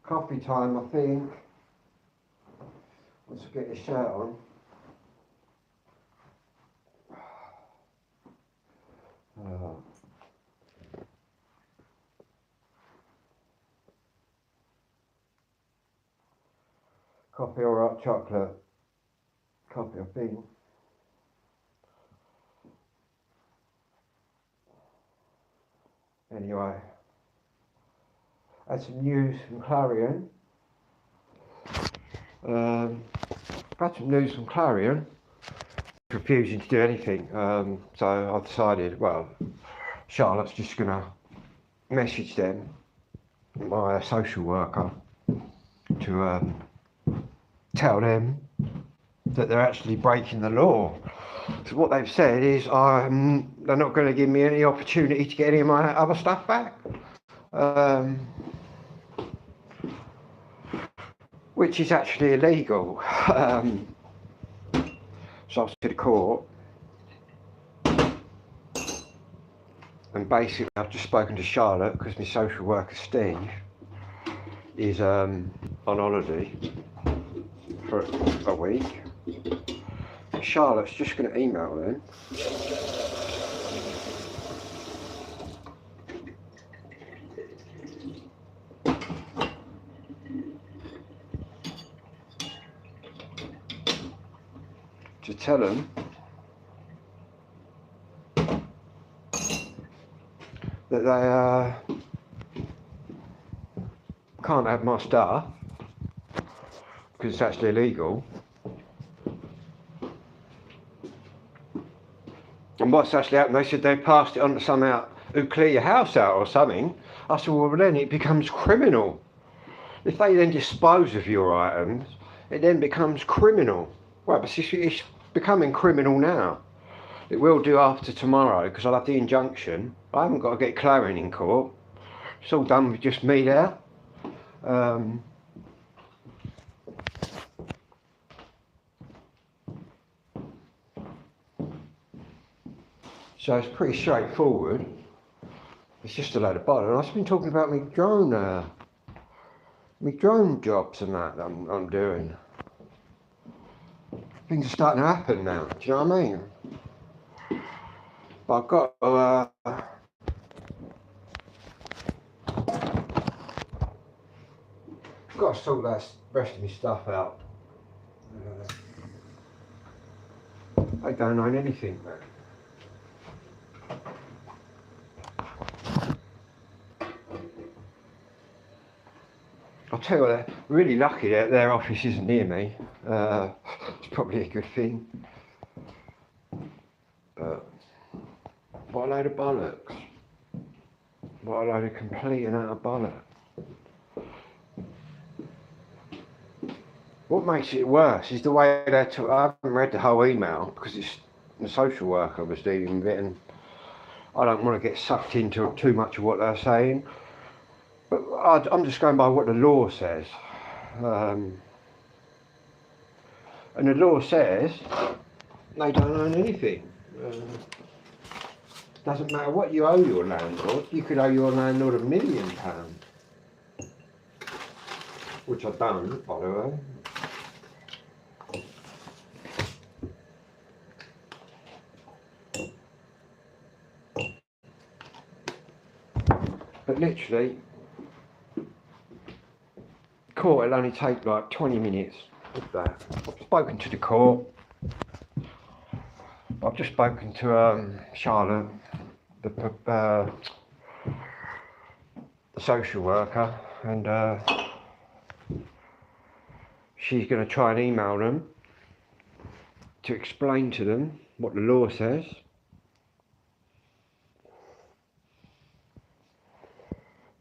Coffee time, I think. Once I get this shirt on. Coffee or hot chocolate? Coffee, I think. Anyway, had some news from Clarion. Had some news from Clarion. Refusing to do anything. So I've decided, well, Charlotte's just gonna message them, my social worker, to tell them that they're actually breaking the law. So what they've said is they're not going to give me any opportunity to get any of my other stuff back, which is actually illegal. So I was to the court, and basically I've just spoken to Charlotte because my social worker Steve is on holiday for a week. Charlotte's just going to email them to tell them that they can't have my stuff because it's actually illegal. And what's actually happened, they said they passed it on to someone who clear your house out or something. I said, well then it becomes criminal. If they then dispose of your items, it then becomes criminal. Well, but it's becoming criminal now. It will do after tomorrow because I'll have the injunction. I haven't got to get Clarion in court. It's all done with just me there. So it's pretty straightforward. It's just a load of bother. And I've been talking about my drone jobs and that I'm doing. Things are starting to happen now. Do you know what I mean? But I've got to sort that rest of my stuff out. I don't own anything, man. I'll tell you what, they're really lucky that their office isn't near me. It's probably a good thing. But what a load of bollocks. What a load of complete and utter bollocks. What makes it worse is the way I haven't read the whole email because it's the social worker was dealing with it, and I don't want to get sucked into too much of what they're saying. But I'm just going by what the law says. And the law says they don't own anything. Doesn't matter what you owe your landlord. You could owe your landlord £1 million. Which I don't, by the way. But literally, court will only take like 20 minutes of that. I've spoken to the court. I've just spoken to Charlotte, the social worker, and she's going to try and email them to explain to them what the law says.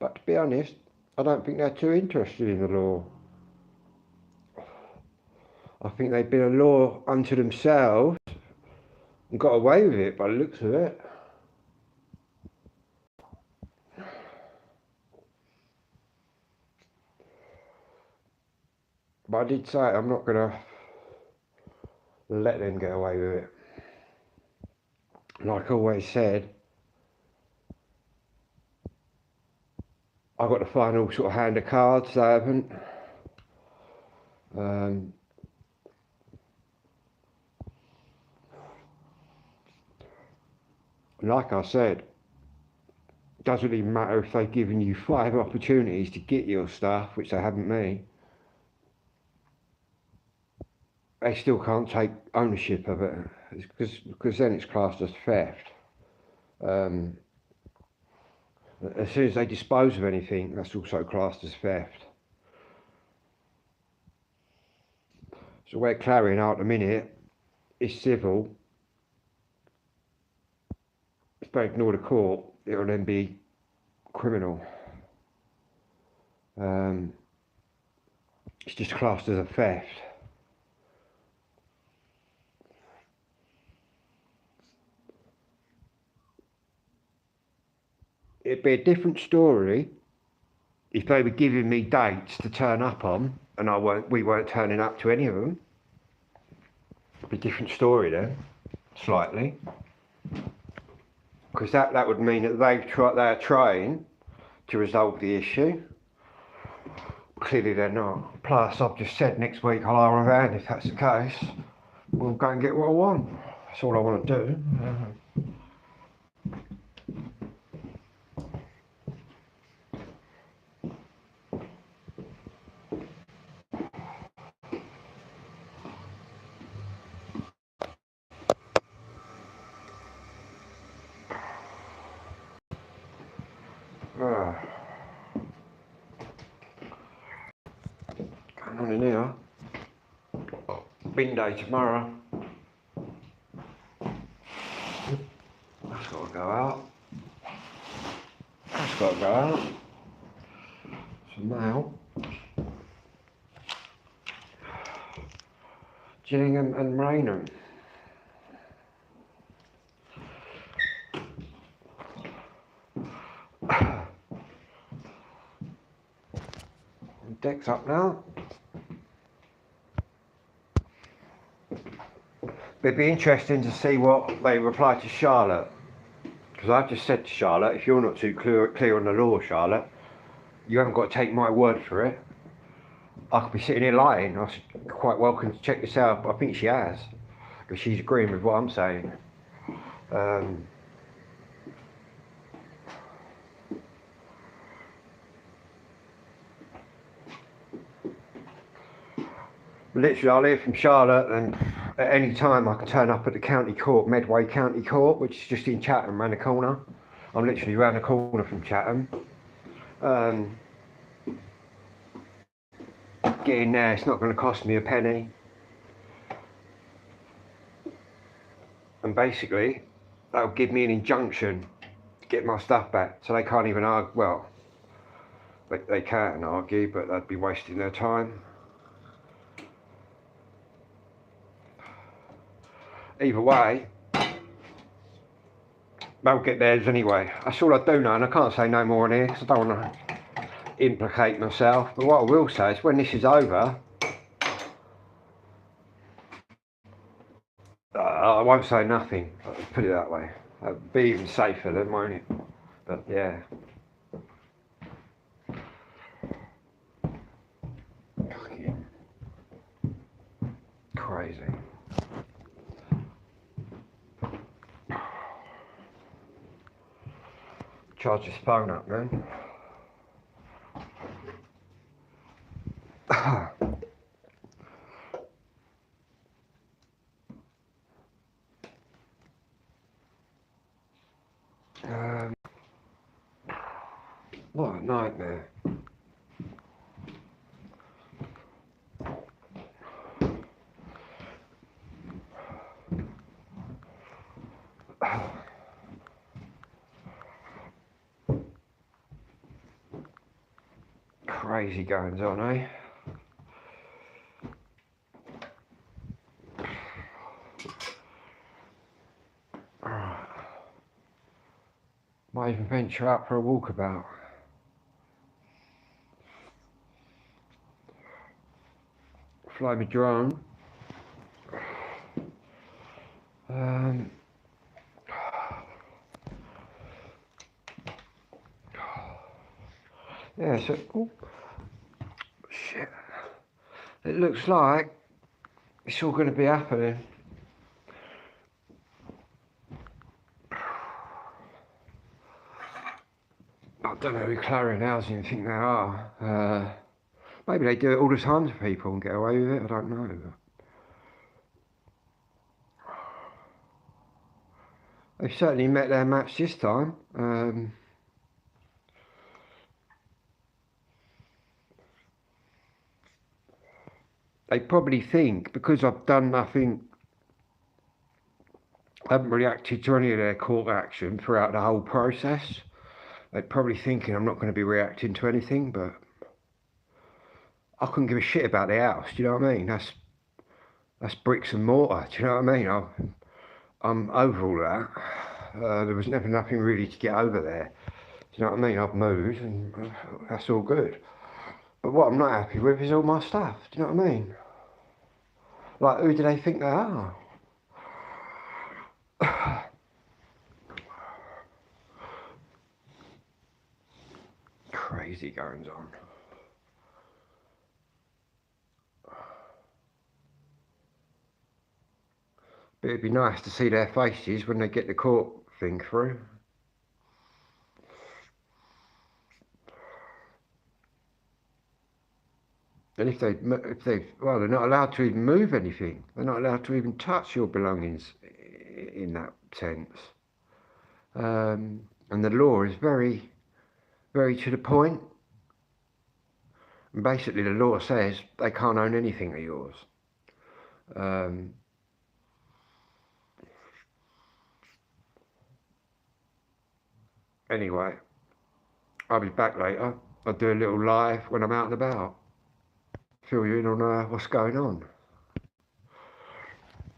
But to be honest, I don't think they're too interested in the law. I think they've been a law unto themselves and got away with it by the looks of it. But I did say I'm not going to let them get away with it. Like I always said, I got the final sort of hand of cards, they haven't. Like I said, it doesn't even matter if they've given you 5 opportunities to get your stuff, which they haven't me. They still can't take ownership of it, because then it's classed as theft. As soon as they dispose of anything, that's also classed as theft. So where Clarion are at the minute is civil. If they ignore the court, it'll then be criminal. It's just classed as a theft. It'd be a different story if they were giving me dates to turn up on, and we weren't turning up to any of them. It'd be a different story then, slightly, because that would mean that they're trying to resolve the issue. Clearly they're not. Plus, I've just said next week I'll hire a van. If that's the case, we'll go and get what I want. That's all I want to do. Going on in here. Bin day tomorrow. That's got to go out. That's got to go out. Some mail. Gillingham and Raynham. Deck's up now. It'd be interesting to see what they reply to Charlotte, because I've just said to Charlotte, if you're not too clear on the law, Charlotte, you haven't got to take my word for it. I could be sitting here lying. I was quite welcome to check this out, but I think she has, because she's agreeing with what I'm saying. Literally, I'll hear from Charlotte, and at any time I can turn up at the county court, Medway County Court, which is just in Chatham, round the corner. I'm literally round the corner from Chatham. Getting there, it's not going to cost me a penny. And basically, that'll give me an injunction to get my stuff back, so they can't even argue. Well, they can argue, but they'd be wasting their time. Either way, they'll get theirs anyway. That's all I do know, and I can't say no more on here because I don't want to implicate myself. But what I will say is, when this is over, I won't say nothing. Put it that way. That'll be even safer then, won't it? But yeah. Crazy. Charge his phone up, man. What a nightmare. Crazy goings on, eh? Might even venture out for a walkabout. Fly my drone. Yeah, so, oh, shit. It looks like it's all going to be happening. I don't know who Clarion Housing think they are. Maybe they do it all the time to people and get away with it, I don't know. They've certainly met their match this time. They probably think, because I've done nothing, I haven't reacted to any of their court action throughout the whole process. They're probably thinking I'm not going to be reacting to anything, but I couldn't give a shit about the house, do you know what I mean? That's bricks and mortar, do you know what I mean? I'm over all that. There was never nothing really to get over there. Do you know what I mean? I've moved and that's all good. But what I'm not happy with is all my stuff, do you know what I mean? Like, who do they think they are? Crazy goings on. But it'd be nice to see their faces when they get the court thing through. And well, they're not allowed to even move anything. They're not allowed to even touch your belongings in that sense. And the law is very, very to the point. And basically, the law says they can't own anything of yours. Anyway, I'll be back later. I'll do a little live when I'm out and about. Fill you in on what's going on.